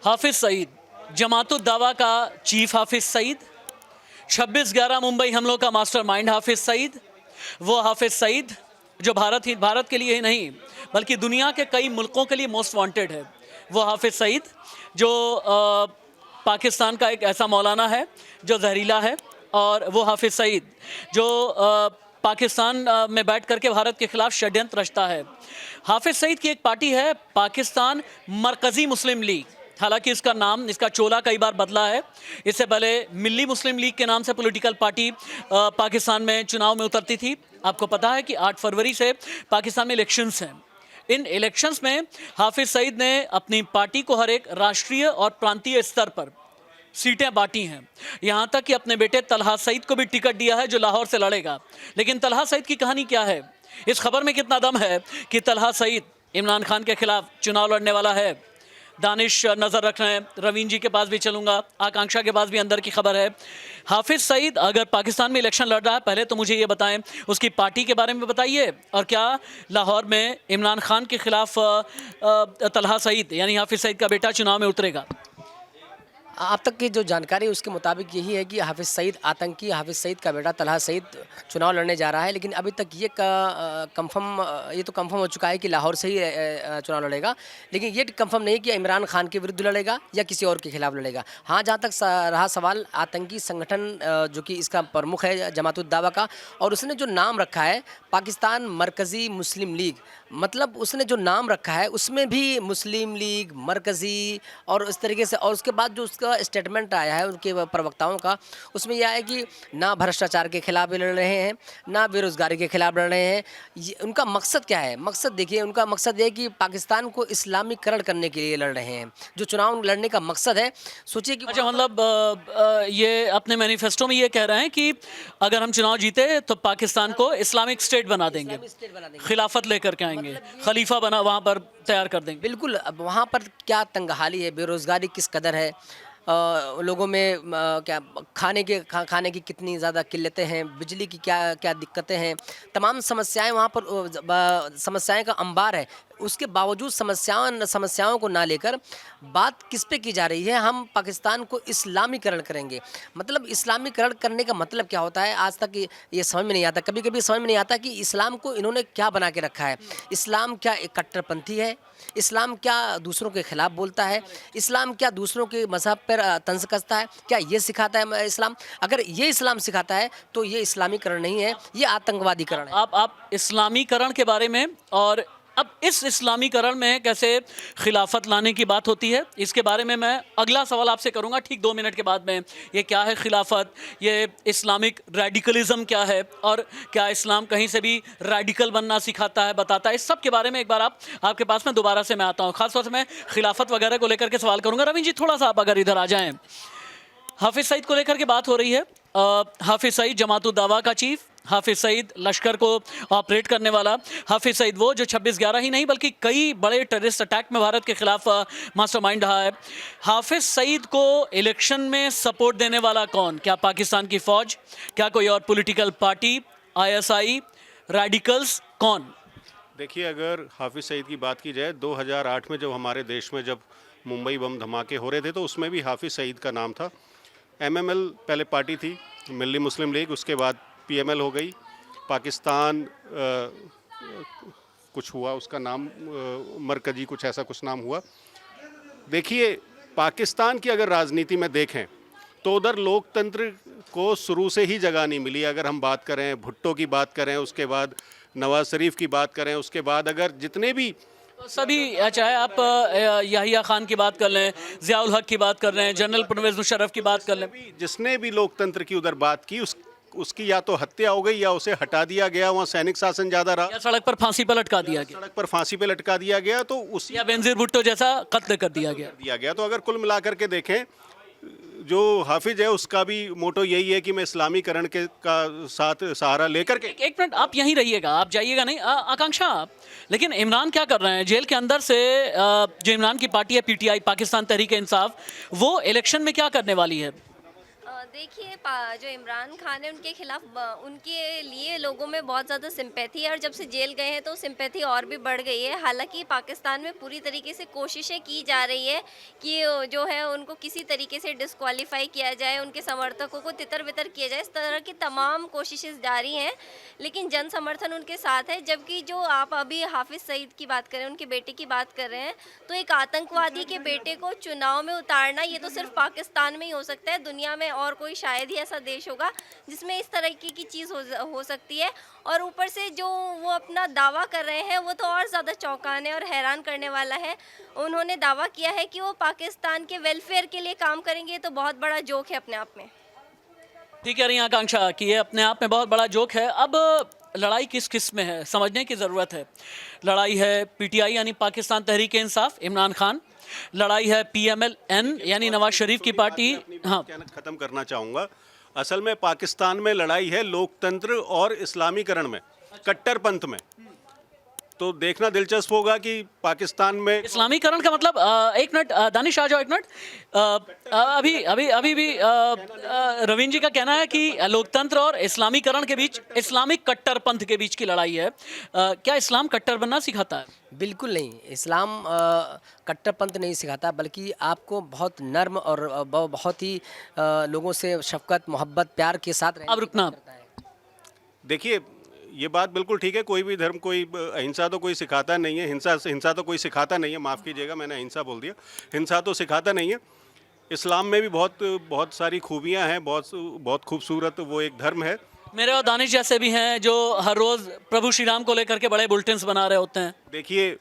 हाफिज सईद, जमातुद दावा का चीफ हाफिज सईद, 26/11 मुंबई हमलों का मास्टरमाइंड हाफिज सईद, वो हाफिज सईद जो भारत के लिए ही नहीं बल्कि दुनिया के कई मुल्कों के लिए मोस्ट वांटेड है। वो हाफिज सईद जो पाकिस्तान का एक ऐसा मौलाना है जो जहरीला है, और वो हाफिज सईद जो पाकिस्तान में बैठ करके भारत के खिलाफ षड्यंत्र रचता है। हाफिज सईद की एक पार्टी है पाकिस्तान मरकज़ी मुस्लिम लीग, हालांकि इसका नाम, इसका चोला कई बार बदला है। इससे पहले मिल्ली मुस्लिम लीग के नाम से पॉलिटिकल पार्टी पाकिस्तान में चुनाव में उतरती थी। आपको पता है कि 8 फरवरी से पाकिस्तान में इलेक्शंस हैं। इन इलेक्शंस में हाफिज सईद ने अपनी पार्टी को हर एक राष्ट्रीय और प्रांतीय स्तर पर सीटें बांटी हैं। यहाँ तक कि अपने बेटे तलहा सईद को भी टिकट दिया है जो लाहौर से लड़ेगा। लेकिन तलहा सईद की कहानी क्या है? इस खबर में कितना दम है कि तलहा सईद इमरान खान के खिलाफ चुनाव लड़ने वाला है? दानिश नज़र रख रहे हैं, रवीन जी के पास भी चलूँगा, आकांक्षा के पास भी अंदर की खबर है। हाफिज सईद अगर पाकिस्तान में इलेक्शन लड़ रहा है, पहले तो मुझे ये बताएं, उसकी पार्टी के बारे में बताइए, और क्या लाहौर में इमरान खान के खिलाफ तलहा सईद यानी हाफिज सईद का बेटा चुनाव में उतरेगा? अब तक की जो जानकारी है उसके मुताबिक यही है कि हाफिज सईद आतंकी हाफिज सईद का बेटा तलहा सईद चुनाव लड़ने जा रहा है। लेकिन अभी तक ये तो कंफर्म हो चुका है कि लाहौर से ही चुनाव लड़ेगा, लेकिन ये कंफर्म नहीं कि इमरान खान के विरुद्ध लड़ेगा या किसी और के खिलाफ लड़ेगा। हाँ, जहाँ तक रहा सवाल आतंकी संगठन जो कि इसका प्रमुख है जमातुद दावा का, और उसने जो नाम रखा है पाकिस्तान मरकज़ी मुस्लिम लीग, मतलब उसने जो नाम रखा है उसमें भी मुस्लिम लीग, मरकज़ी और इस तरीके से, और उसके बाद जो उसका स्टेटमेंट आया है उनके प्रवक्ताओं का, उसमें यह है कि ना भ्रष्टाचार के खिलाफ लड़ रहे हैं, ना बेरोज़गारी के खिलाफ लड़ रहे हैं। उनका मकसद क्या है? मकसद देखिए, उनका मकसद ये है कि पाकिस्तान को इस्लामीकरण करने के लिए लड़ रहे हैं। जो चुनाव लड़ने का मकसद है, सोचिए कि अच्छा, मतलब ये अपने मैनिफेस्टो में ये कह रहे हैं कि अगर हम चुनाव जीते तो पाकिस्तान को इस्लामिक स्टेट बना देंगे, खिलाफत लेकर के आएंगे, खलीफा बना वहाँ पर तैयार कर देंगे। बिल्कुल। अब वहाँ पर क्या तंगहाली है, बेरोज़गारी किस कदर है, लोगों में क्या खाने की कितनी ज़्यादा किल्लतें हैं, बिजली की क्या क्या दिक्कतें हैं, तमाम समस्याएं वहाँ पर समस्याएं का अंबार है। उसके बावजूद समस्याओं को ना लेकर बात किस पे की जा रही है? हम पाकिस्तान को इस्लामीकरण करेंगे। मतलब इस्लामीकरण करने का मतलब क्या होता है? आज तक ये समझ में नहीं आता, कभी कभी समझ में नहीं आता कि इस्लाम को इन्होंने क्या बना के रखा है। इस्लाम क्या एक कट्टरपंथी है? इस्लाम क्या दूसरों के खिलाफ बोलता है? इस्लाम क्या दूसरों के मज़हब पर तंज कसता है? क्या ये सिखाता है इस्लाम? अगर ये इस्लाम सिखाता है तो ये इस्लामीकरण नहीं है, ये आतंकवादीकरण है। आप इस्लामीकरण के बारे में, और अब इस इस्लामीकरण में कैसे खिलाफत लाने की बात होती है, इसके बारे में मैं अगला सवाल आपसे करूंगा ठीक 2 मिनट के बाद में। ये क्या है खिलाफत, ये इस्लामिक रेडिकलिज्म क्या है, और क्या इस्लाम कहीं से भी रेडिकल बनना सिखाता है, बताता है? इस सब के बारे में एक बार आपके पास में दोबारा से मैं आता हूँ। खासतौर से मैं खिलाफत वगैरह को लेकर के सवाल करूँगा। रवीन जी, थोड़ा सा आप अगर इधर आ जाएँ। हाफिज सईद को लेकर के बात हो रही है। हाफिज सईद जमातुद दावा का चीफ, हाफिज सईद लश्कर को ऑपरेट करने वाला, हाफिज सईद वो जो 26/11 ही नहीं बल्कि कई बड़े टेररिस्ट अटैक में भारत के खिलाफ मास्टरमाइंड रहा है। हाफिज सईद को इलेक्शन में सपोर्ट देने वाला कौन? क्या पाकिस्तान की फ़ौज, क्या कोई और पॉलिटिकल पार्टी, ISI, रेडिकल्स, कौन? देखिए, अगर हाफिज सईद की बात की जाए, 2008 में जब हमारे देश में जब मुंबई बम धमाके हो रहे थे तो उसमें भी हाफिज सईद का नाम था। MML पहले पार्टी थी, मिल्ली मुस्लिम लीग, उसके बाद PML हो गई। पाकिस्तान कुछ हुआ, उसका नाम मरकजी कुछ ऐसा कुछ नाम हुआ। देखिए, पाकिस्तान की अगर राजनीति में देखें तो उधर लोकतंत्र को शुरू से ही जगह नहीं मिली। अगर हम बात करें, भुट्टो की बात करें, उसके बाद नवाज शरीफ की बात करें, उसके बाद अगर जितने भी सभी, चाहे आप याहिया खान की बात कर लें, ज़ियाउल हक की बात कर लें, जनरल परवेज़ मुशर्रफ की बात कर लें, जिसने भी लोकतंत्र की उधर बात की, उसकी या तो हत्या हो गई या उसे हटा दिया गया, वहाँ सैनिक शासन ज़्यादा रहा, या सड़क पर फांसी पर लटका दिया गया, सड़क पर फांसी पे लटका दिया गया, तो उसी या बेनज़ीर भुट्टो जैसा कत्ल कर दिया गया। तो अगर कुल मिलाकर के देखें, जो हाफिज है उसका भी मोटो यही है कि मैं इस्लामीकरण के का साथ सहारा लेकर के। एक मिनट आप यहीं रहिएगा, आप जाइएगा नहीं। आकांक्षा, लेकिन इमरान क्या कर रहे हैं? जेल के अंदर से जो इमरान की पार्टी है PTI, पाकिस्तान तहरीक इंसाफ, वो इलेक्शन में क्या करने वाली है? देखिए जो इमरान खान है उनके खिलाफ उनके लिए लोगों में बहुत ज़्यादा सिंपैथी है और जब से जेल गए हैं तो सिंपैथी और भी बढ़ गई है। हालांकि पाकिस्तान में पूरी तरीके से कोशिशें की जा रही है कि जो है उनको किसी तरीके से डिस्क्वालीफाई किया जाए, उनके समर्थकों को तितर बितर किया जाए। इस तरह की तमाम कोशिशें जारी हैं, लेकिन जन समर्थन उनके साथ है। जबकि जो आप अभी हाफिज़ सईद की बात करें, उनके बेटे की बात कर रहे हैं, तो एक आतंकवादी के बेटे को चुनाव में उतारना ये तो सिर्फ पाकिस्तान में ही हो सकता है। दुनिया में और कोई शायद ही ऐसा देश होगा जिसमें इस तरह की चीज़ हो सकती है। और ऊपर से जो वो अपना दावा कर रहे हैं वो तो और ज़्यादा चौंकाने और हैरान करने वाला है। उन्होंने दावा किया है कि वो पाकिस्तान के वेलफेयर के लिए काम करेंगे, तो बहुत बड़ा जोक है अपने आप में। ठीक कह रही हैं आकांक्षा कि ये अपने आप में बहुत बड़ा जोक है। अब लड़ाई किस किस में है समझने की ज़रूरत है। लड़ाई है पीटीआई यानी पाकिस्तान तहरीक इंसाफ, इमरान खान। लड़ाई है पीएमएल-एन यानी नवाज शरीफ की पार्टी। हाँ, खत्म करना चाहूँगा। असल में पाकिस्तान में लड़ाई है लोकतंत्र और इस्लामीकरण में, कट्टरपंथ में। तो देखना दिलचस्प होगा कि पाकिस्तान में इस्लामीकरण का मतलब एक मिनट दानिश आ जाओ एक मिनट। अभी भी रवीन जी का कहना है कि लोकतंत्र और इस्लामीकरण के बीच, इस्लामिक कट्टरपंथ के बीच की लड़ाई है। क्या इस्लाम कट्टर बनना सिखाता है? बिल्कुल नहीं, इस्लाम कट्टरपंथ नहीं सिखाता, बल्कि आपको बहुत नर्म और बहुत ही लोगों से शफकत, मोहब्बत, प्यार के साथ रहने अब रुकना। की करता है। देखिए, ये बात बिल्कुल ठीक है। कोई भी धर्म कोई अहिंसा तो कोई सिखाता नहीं है, हिंसा तो कोई सिखाता नहीं है। माफ़ कीजिएगा, मैंने अहिंसा बोल दिया। हिंसा तो सिखाता नहीं है। इस्लाम में भी बहुत सारी खूबियां हैं, बहुत खूबसूरत वो एक धर्म है। मेरे और दानिश जैसे भी हैं जो हर रोज़ प्रभु श्री राम को लेकर के बड़े बुलेटिन्स बना रहे होते हैं। देखिए,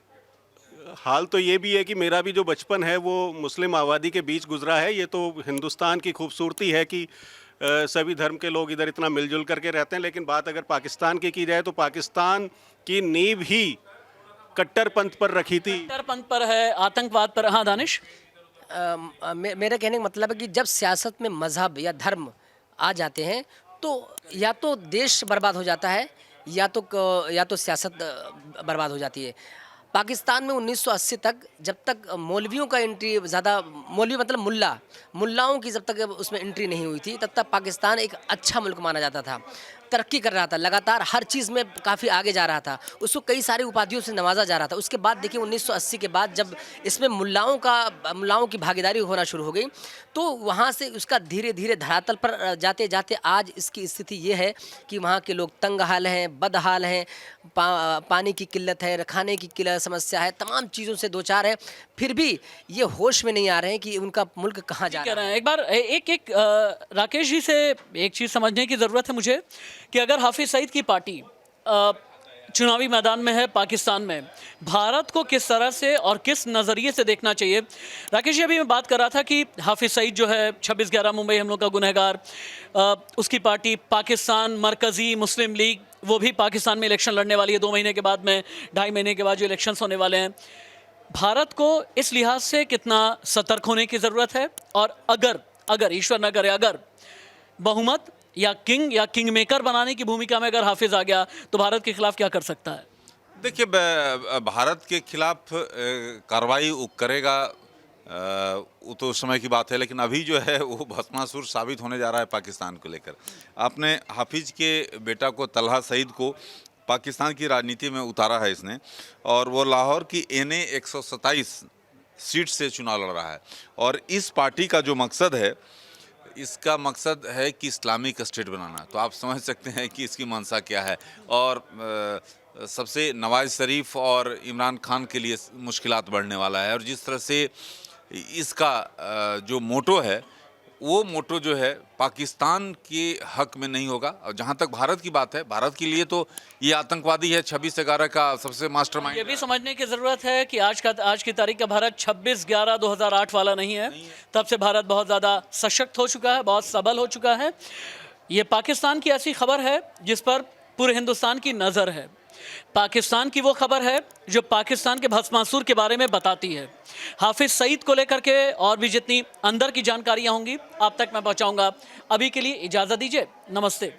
हाल तो ये भी है कि मेरा भी जो बचपन है वो मुस्लिम आबादी के बीच गुजरा है। ये तो हिंदुस्तान की खूबसूरती है कि सभी धर्म के लोग इधर इतना मिलजुल करके रहते हैं। लेकिन बात अगर पाकिस्तान की जाए तो पाकिस्तान की नींव ही कट्टरपंथ पर रखी थी। कट्टरपंथ पर है, आतंकवाद पर। हाँ दानिश, मेरा कहने का मतलब है कि जब सियासत में मजहब या धर्म आ जाते हैं तो या तो देश बर्बाद हो जाता है या तो सियासत बर्बाद हो जाती है। पाकिस्तान में 1980 तक जब तक मौलवियों का एंट्री ज़्यादा, मौलवी मतलब मुल्लाओं की जब तक उसमें एंट्री नहीं हुई थी, तब तक पाकिस्तान एक अच्छा मुल्क माना जाता था, तरक्की कर रहा था, लगातार हर चीज़ में काफ़ी आगे जा रहा था, उसको कई सारी उपाधियों से नवाजा जा रहा था। उसके बाद देखिए 1980 के बाद जब इसमें मुल्लाओं की भागीदारी होना शुरू हो गई, तो वहाँ से उसका धीरे धीरे धरातल पर जाते जाते आज इसकी स्थिति ये है कि वहाँ के लोग तंग हाल हैं, बदहाल हैं, पानी की किल्लत है, खाने की समस्या है, तमाम चीज़ों से दो चार है, फिर भी ये होश में नहीं आ रहे हैं कि उनका मुल्क कहाँ जा रहा है। एक बार एक राकेश जी से एक चीज़ समझने की ज़रूरत है मुझे कि अगर हाफिज़ सईद की पार्टी चुनावी मैदान में है पाकिस्तान में, भारत को किस तरह से और किस नज़रिए से देखना चाहिए? राकेश जी, अभी मैं बात कर रहा था कि हाफिज़ सईद जो है 26/11 मुंबई हमलों का गुनहगार, उसकी पार्टी पाकिस्तान मरकज़ी मुस्लिम लीग, वो भी पाकिस्तान में इलेक्शन लड़ने वाली है 2 महीने के बाद में, 2.5 महीने के बाद जो इलेक्शंस होने वाले हैं। भारत को इस लिहाज से कितना सतर्क होने की ज़रूरत है? और अगर ईश्वर न करे, अगर बहुमत या किंग मेकर बनाने की भूमिका में अगर हाफिज़ आ गया तो भारत के खिलाफ क्या कर सकता है? देखिए, भारत के खिलाफ कार्रवाई वो करेगा, वो तो उस समय की बात है, लेकिन अभी जो है वो भस्मासुर साबित होने जा रहा है पाकिस्तान को लेकर। आपने हाफिज़ के बेटा को, तलहा सईद को, पाकिस्तान की राजनीति में उतारा है इसने, और वो लाहौर की NA 127 सीट से चुनाव लड़ रहा है। और इस पार्टी का जो मकसद है, इसका मकसद है कि इस्लामिक स्टेट बनाना। तो आप समझ सकते हैं कि इसकी मंशा क्या है। और सबसे नवाज शरीफ और इमरान खान के लिए मुश्किलात बढ़ने वाला है। और जिस तरह से इसका जो मोटो है, वो मोटो जो है पाकिस्तान के हक में नहीं होगा। और जहाँ तक भारत की बात है, भारत के लिए तो ये आतंकवादी है 26/11 का सबसे मास्टरमाइंड। ये भी समझने की ज़रूरत है कि आज की तारीख का भारत 26/11/2008 वाला नहीं है। तब से भारत बहुत ज़्यादा सशक्त हो चुका है, बहुत सबल हो चुका है। ये पाकिस्तान की ऐसी खबर है जिस पर पूरे हिंदुस्तान की नज़र है। पाकिस्तान की वो खबर है जो पाकिस्तान के भस्मासुर के बारे में बताती है। हाफिज़ सईद को लेकर के और भी जितनी अंदर की जानकारियां होंगी आप तक मैं पहुंचाऊंगा। अभी के लिए इजाज़त दीजिए, नमस्ते।